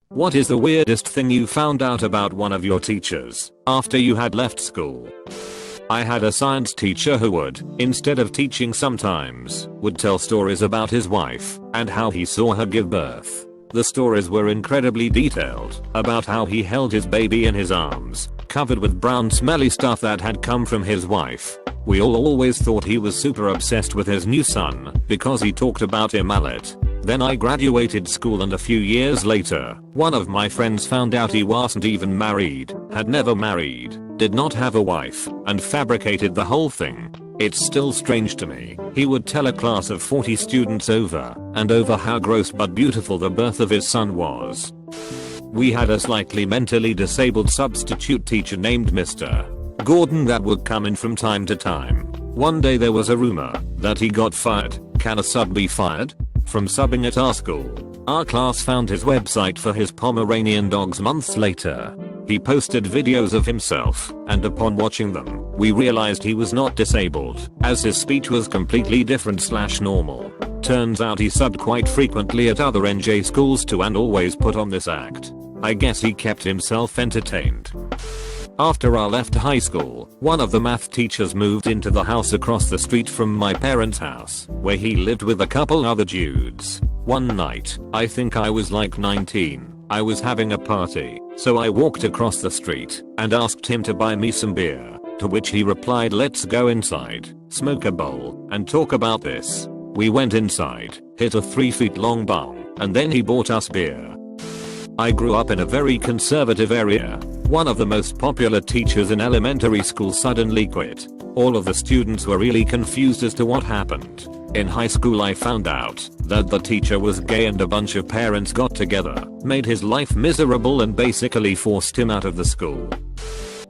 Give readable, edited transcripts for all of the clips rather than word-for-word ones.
What is the weirdest thing you found out about one of your teachers after you had left school? I had a science teacher who would, instead of teaching sometimes, would tell stories about his wife and how he saw her give birth. The stories were incredibly detailed about how he held his baby in his arms, covered with brown smelly stuff that had come from his wife. We all always thought he was super obsessed with his new son because he talked about him a lot. Then I graduated school and a few years later, one of my friends found out he wasn't even married, had never married, did not have a wife, and fabricated the whole thing. It's still strange to me. He would tell a class of 40 students over and over how gross but beautiful the birth of his son was. We had a slightly mentally disabled substitute teacher named Mr. Gordon that would come in from time to time. One day there was a rumor that he got fired. Can a sub be fired? From subbing at our school. Our class found his website for his Pomeranian dogs months later. He posted videos of himself, and upon watching them, we realized he was not disabled, as his speech was completely different/normal. Turns out he subbed quite frequently at other NJ schools too and always put on this act. I guess he kept himself entertained. After I left high school, one of the math teachers moved into the house across the street from my parents' house, where he lived with a couple other dudes. One night, I think I was like 19, I was having a party, so I walked across the street and asked him to buy me some beer, to which he replied, "Let's go inside, smoke a bowl, and talk about this." We went inside, hit a 3 feet long bong, and then he bought us beer. I grew up in a very conservative area. One of the most popular teachers in elementary school suddenly quit. All of the students were really confused as to what happened. In high school I found out that the teacher was gay and a bunch of parents got together, made his life miserable and basically forced him out of the school.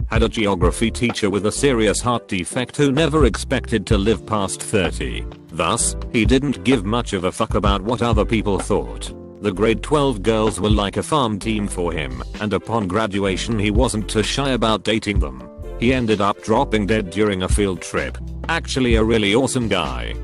Had a geography teacher with a serious heart defect who never expected to live past 30. Thus, he didn't give much of a fuck about what other people thought. The grade 12 girls were like a farm team for him, and upon graduation he wasn't too shy about dating them. He ended up dropping dead during a field trip. Actually a really awesome guy.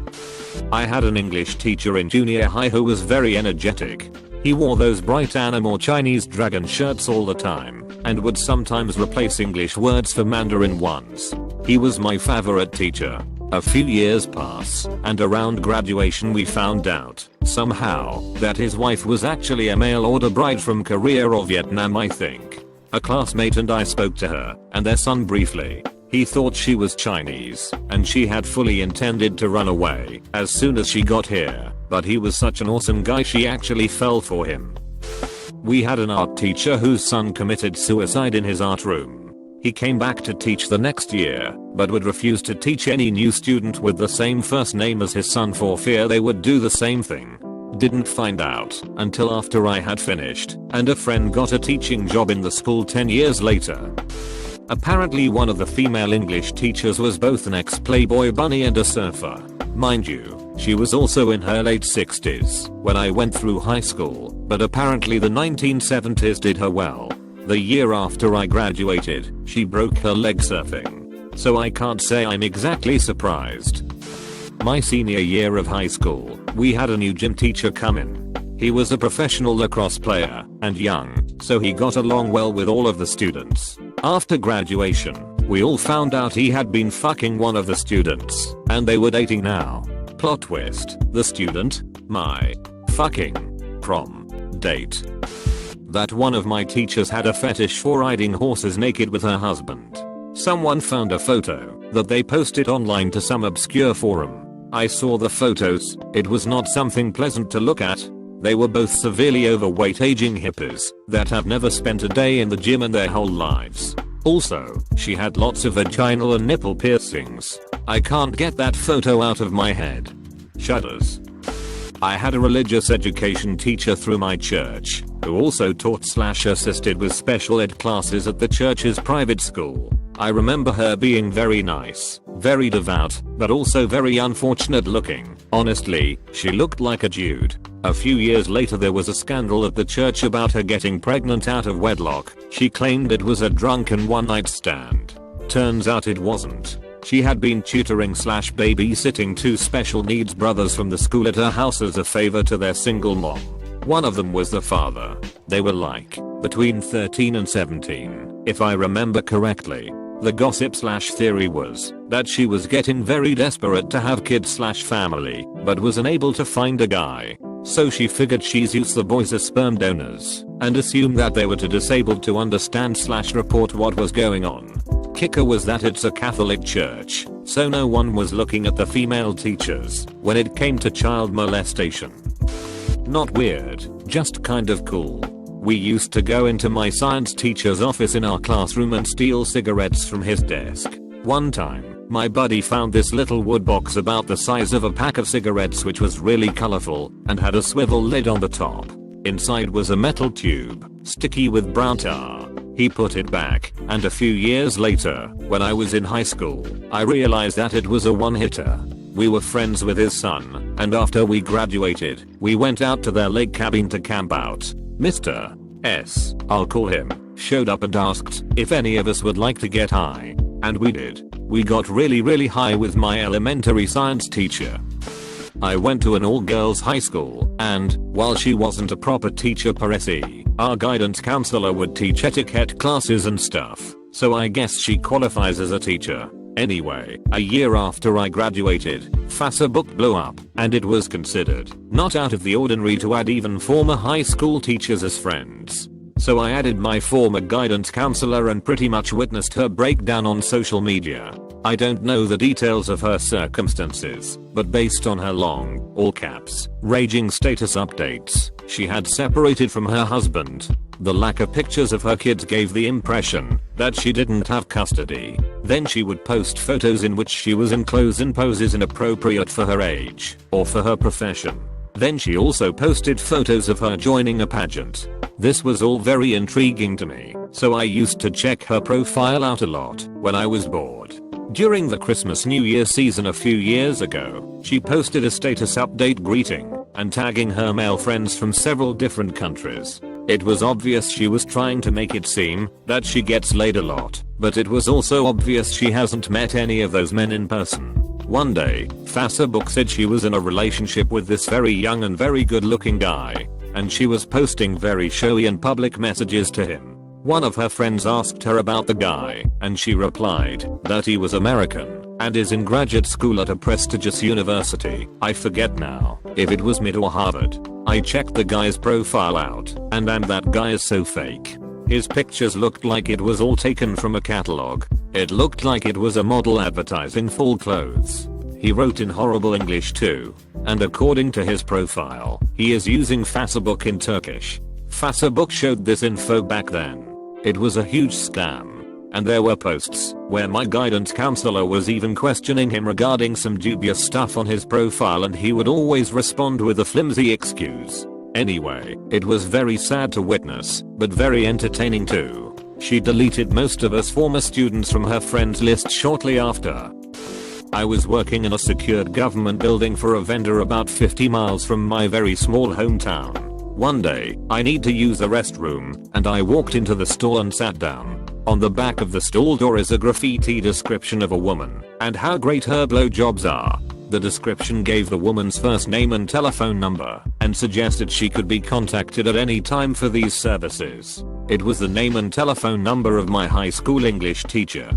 I had an English teacher in junior high who was very energetic. He wore those bright anime or Chinese dragon shirts all the time, and would sometimes replace English words for Mandarin ones. He was my favorite teacher. A few years pass, and around graduation we found out, somehow, that his wife was actually a mail order bride from Korea or Vietnam, I think. A classmate and I spoke to her, and their son briefly. He thought she was Chinese, and she had fully intended to run away as soon as she got here, but he was such an awesome guy she actually fell for him. We had an art teacher whose son committed suicide in his art room. He came back to teach the next year, but would refuse to teach any new student with the same first name as his son for fear they would do the same thing. Didn't find out until after I had finished, and a friend got a teaching job in the school 10 years later. Apparently one of the female English teachers was both an ex-Playboy bunny and a surfer. Mind you, she was also in her late 60s when I went through high school, but apparently the 1970s did her well. The year after I graduated, she broke her leg surfing. So I can't say I'm exactly surprised. My senior year of high school, we had a new gym teacher come in. He was a professional lacrosse player and young, so he got along well with all of the students. After graduation, we all found out he had been fucking one of the students, and they were dating now. Plot twist, the student, my fucking prom date. That one of my teachers had a fetish for riding horses naked with her husband. Someone found a photo that they posted online to some obscure forum. I saw the photos, it was not something pleasant to look at. They were both severely overweight aging hippies that have never spent a day in the gym in their whole lives. Also, she had lots of vaginal and nipple piercings. I can't get that photo out of my head. Shudders. I had a religious education teacher through my church who also taught/assisted with special ed classes at the church's private school. I remember her being very nice, very devout, but also very unfortunate looking. Honestly, she looked like a dude. A few years later there was a scandal at the church about her getting pregnant out of wedlock. She claimed it was a drunken one-night stand. Turns out it wasn't. She had been tutoring/babysitting two special needs brothers from the school at her house as a favor to their single mom. One of them was the father. They were like between 13 and 17, if I remember correctly. The gossip/theory was that she was getting very desperate to have kids/family, but was unable to find a guy. So she figured she's used the boys as sperm donors and assumed that they were too disabled to understand/report what was going on. Kicker was that it's a Catholic church, so no one was looking at the female teachers when it came to child molestation. Not weird, just kind of cool. We used to go into my science teacher's office in our classroom and steal cigarettes from his desk. One time, my buddy found this little wood box about the size of a pack of cigarettes which was really colorful and had a swivel lid on the top. Inside was a metal tube, sticky with brown tar. He put it back, and a few years later, when I was in high school, I realized that it was a one-hitter. We were friends with his son, and after we graduated, we went out to their lake cabin to camp out. Mr. S, I'll call him, showed up and asked if any of us would like to get high. And we did. We got really high with my elementary science teacher. I went to an all-girls high school, and, while she wasn't a proper teacher per se, our guidance counselor would teach etiquette classes and stuff, so I guess she qualifies as a teacher. Anyway, a year after I graduated, Facebook blew up, and it was considered not out of the ordinary to add even former high school teachers as friends. So I added my former guidance counselor and pretty much witnessed her breakdown on social media. I don't know the details of her circumstances, but based on her long, all caps, raging status updates, she had separated from her husband. The lack of pictures of her kids gave the impression that she didn't have custody. Then she would post photos in which she was in clothes and poses inappropriate for her age or for her profession. Then she also posted photos of her joining a pageant. This was all very intriguing to me, so I used to check her profile out a lot when I was bored. During the Christmas New Year season a few years ago, she posted a status update greeting and tagging her male friends from several different countries. It was obvious she was trying to make it seem that she gets laid a lot, but it was also obvious she hasn't met any of those men in person. One day, Facebook said she was in a relationship with this very young and very good looking guy, and she was posting very showy and public messages to him. One of her friends asked her about the guy, and she replied that he was American and is in graduate school at a prestigious university. I forget now if it was Mid or Harvard. I checked the guy's profile out, and that guy is so fake. His pictures looked like it was all taken from a catalog. It looked like it was a model advertising full clothes. He wrote in horrible English too, and according to his profile, he is using Facebook in Turkish. Facebook showed this info back then. It was a huge scam. And there were posts where my guidance counselor was even questioning him regarding some dubious stuff on his profile, and he would always respond with a flimsy excuse. Anyway, it was very sad to witness, but very entertaining too. She deleted most of us former students from her friends list shortly after. I was working in a secured government building for a vendor about 50 miles from my very small hometown. One day, I need to use a restroom, and I walked into the store and sat down. On the back of the stall door is a graffiti description of a woman and how great her blowjobs are. The description gave the woman's first name and telephone number and suggested she could be contacted at any time for these services. It was the name and telephone number of my high school English teacher.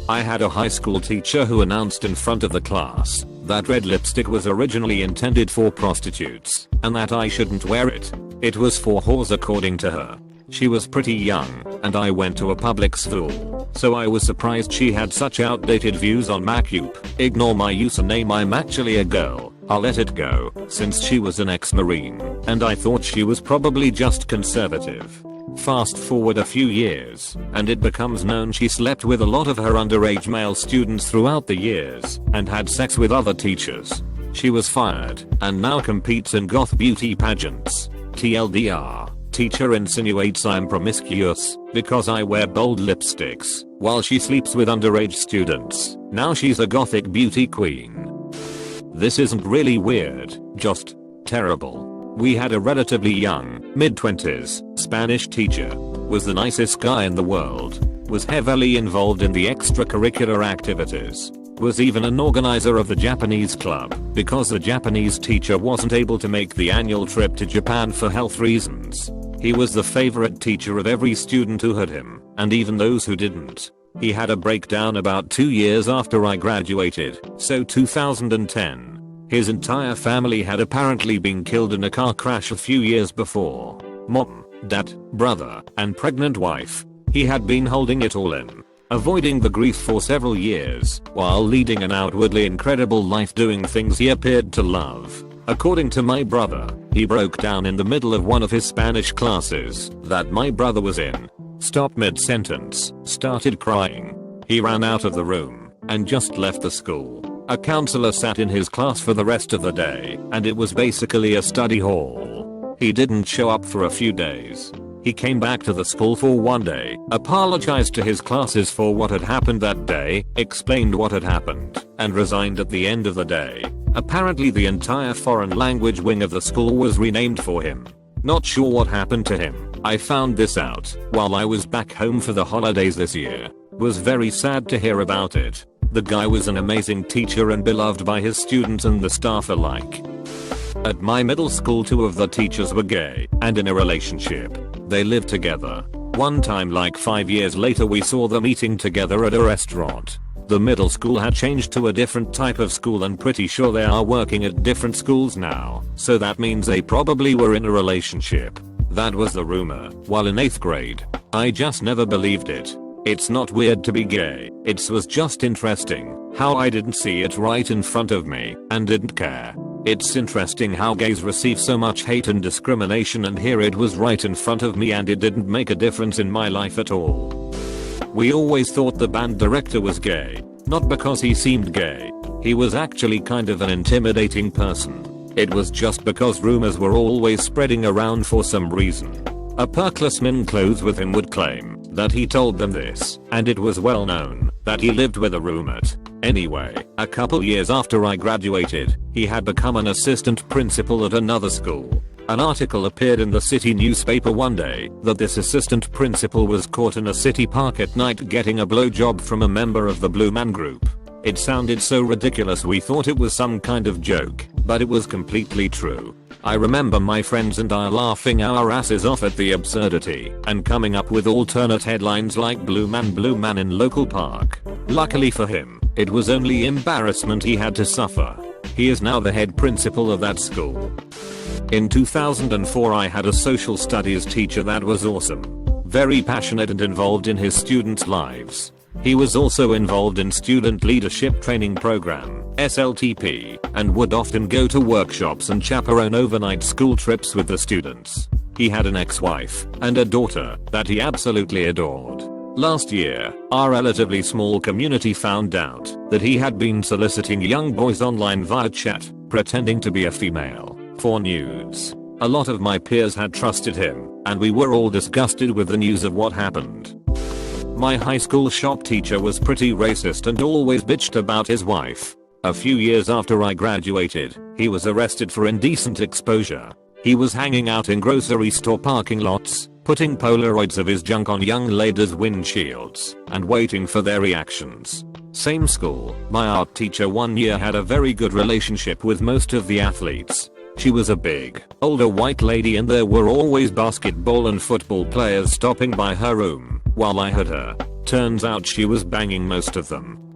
I had a high school teacher who announced in front of the class that red lipstick was originally intended for prostitutes and that I shouldn't wear it. It was for whores according to her. She was pretty young, and I went to a public school, so I was surprised she had such outdated views on MacUp. Ignore my username, I'm actually a girl. I'll let it go, since she was an ex-Marine, and I thought she was probably just conservative. Fast forward a few years, and it becomes known she slept with a lot of her underage male students throughout the years, and had sex with other teachers. She was fired, and now competes in goth beauty pageants. TLDR. Teacher insinuates I'm promiscuous because I wear bold lipsticks while she sleeps with underage students. Now she's a gothic beauty queen. This isn't really weird, just terrible. We had a relatively young, mid-20s, Spanish teacher. Was the nicest guy in the world. Was heavily involved in the extracurricular activities. was even an organizer of the Japanese club because the Japanese teacher wasn't able to make the annual trip to Japan for health reasons. He was the favorite teacher of every student who had him, and even those who didn't. He had a breakdown about 2 years after I graduated, so 2010. His entire family had apparently been killed in a car crash a few years before. Mom, dad, brother, and pregnant wife. He had been holding it all in, avoiding the grief for several years, while leading an outwardly incredible life doing things he appeared to love. According to my brother, he broke down in the middle of one of his Spanish classes that my brother was in, stopped mid-sentence, started crying. He ran out of the room, and just left the school. A counselor sat in his class for the rest of the day, and it was basically a study hall. He didn't show up for a few days. He came back to the school for one day, apologized to his classes for what had happened that day, explained what had happened, and resigned at the end of the day. Apparently the entire foreign language wing of the school was renamed for him. Not sure what happened to him. I found this out while I was back home for the holidays this year. Was very sad to hear about it. The guy was an amazing teacher and beloved by his students and the staff alike. At my middle school 2 of the teachers were gay and in a relationship. They lived together. One time like 5 years later we saw them eating together at a restaurant. The middle school had changed to a different type of school and pretty sure they are working at different schools now, so that means they probably were in a relationship. That was the rumor while in 8th grade. I just never believed it. It's not weird to be gay, it was just interesting how I didn't see it right in front of me and didn't care. It's interesting how gays receive so much hate and discrimination, and here it was right in front of me and it didn't make a difference in my life at all. We always thought the band director was gay, not because he seemed gay. He was actually kind of an intimidating person. It was just because rumors were always spreading around for some reason. A perkless in clothes with him would claim that he told them this, and it was well known that he lived with a roommate. Anyway, a couple years after I graduated, he had become an assistant principal at another school. An article appeared in the city newspaper one day that this assistant principal was caught in a city park at night getting a blowjob from a member of the Blue Man Group. It sounded so ridiculous we thought it was some kind of joke, but it was completely true. I remember my friends and I laughing our asses off at the absurdity and coming up with alternate headlines like Blue Man in local park. Luckily for him, it was only embarrassment he had to suffer. He is now the head principal of that school. In 2004 I had a social studies teacher that was awesome. Very passionate and involved in his students' lives. He was also involved in student leadership training program, SLTP, and would often go to workshops and chaperone overnight school trips with the students. He had an ex-wife and a daughter that he absolutely adored. Last year, our relatively small community found out that he had been soliciting young boys online via chat, pretending to be a female, for nudes. A lot of my peers had trusted him, and we were all disgusted with the news of what happened. My high school shop teacher was pretty racist and always bitched about his wife. A few years after I graduated, he was arrested for indecent exposure. He was hanging out in grocery store parking lots, putting Polaroids of his junk on young ladies' windshields, and waiting for their reactions. Same school, my art teacher one year had a very good relationship with most of the athletes. She was a big, older white lady and there were always basketball and football players stopping by her room while I had her. Turns out she was banging most of them.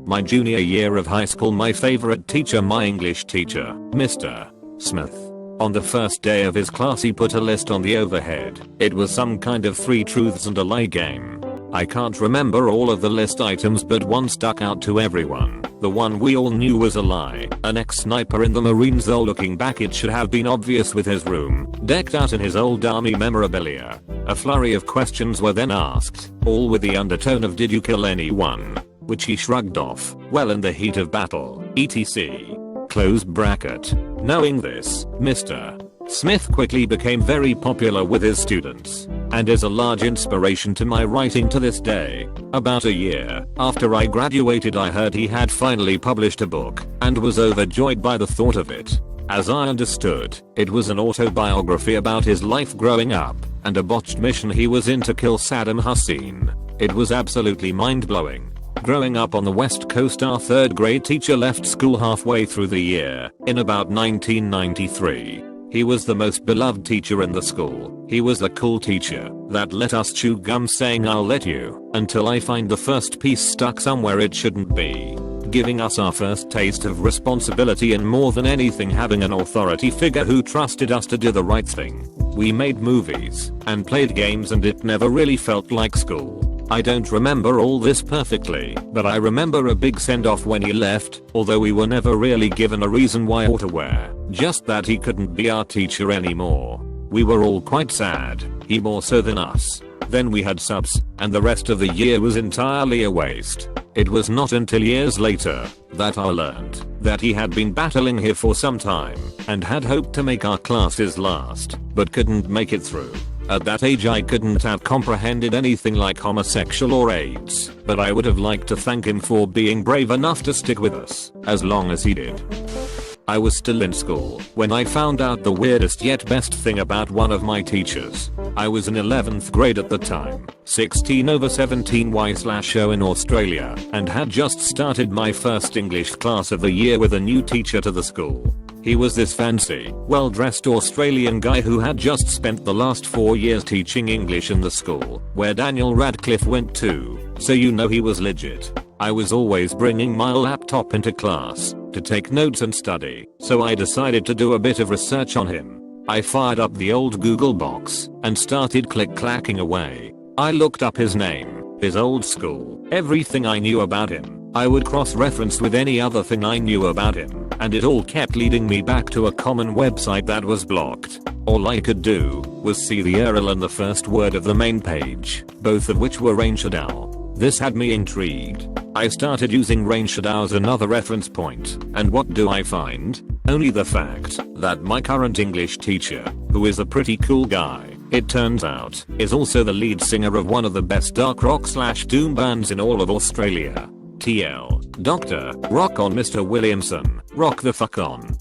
My junior year of high school, my favorite teacher, my English teacher, Mr. Smith. On the first day of his class he put a list on the overhead. It was some kind of 3 truths and a lie game. I can't remember all of the list items, but one stuck out to everyone. The one we all knew was a lie. An ex-sniper in the Marines, though looking back it should have been obvious with his room decked out in his old army memorabilia. A flurry of questions were then asked, all with the undertone of "Did you kill anyone?" which he shrugged off, "Well, in the heat of battle, etc." Close bracket. Knowing this, Mr. Smith quickly became very popular with his students, and is a large inspiration to my writing to this day. About a year after I graduated I heard he had finally published a book, and was overjoyed by the thought of it. As I understood, it was an autobiography about his life growing up, and a botched mission he was in to kill Saddam Hussein. It was absolutely mind-blowing. Growing up on the west coast, our 3rd grade teacher left school halfway through the year, in about 1993. He was the most beloved teacher in the school. He was the cool teacher that let us chew gum saying "I'll let you" until I find the first piece stuck somewhere it shouldn't be. Giving us our first taste of responsibility, and more than anything having an authority figure who trusted us to do the right thing. We made movies and played games, and it never really felt like school. I don't remember all this perfectly, but I remember a big send-off when he left, although we were never really given a reason why or to where, just that he couldn't be our teacher anymore. We were all quite sad, he more so than us. Then we had subs, and the rest of the year was entirely a waste. It was not until years later that I learned that he had been battling here for some time and had hoped to make our classes last, but couldn't make it through. At that age I couldn't have comprehended anything like homosexual or AIDS, but I would have liked to thank him for being brave enough to stick with us as long as he did. I was still in school when I found out the weirdest yet best thing about one of my teachers. I was in 11th grade at the time, 16/17/0 in Australia, and had just started my first English class of the year with a new teacher to the school. He was this fancy, well-dressed Australian guy who had just spent the last 4 years teaching English in the school where Daniel Radcliffe went to, so you know he was legit. I was always bringing my laptop into class to take notes and study, so I decided to do a bit of research on him. I fired up the old Google box and started click-clacking away. I looked up his name, his old school, everything I knew about him. I would cross-reference with any other thing I knew about him, and it all kept leading me back to a common website that was blocked. All I could do was see the URL and the first word of the main page, both of which were Rain Shadow. This had me intrigued. I started using Rain Shadow as another reference point, and what do I find? Only the fact that my current English teacher, who is a pretty cool guy, it turns out, is also the lead singer of one of the best dark rock/doom bands in all of Australia. TL. Dr. Rock on, Mr. Williamson. Rock the fuck on.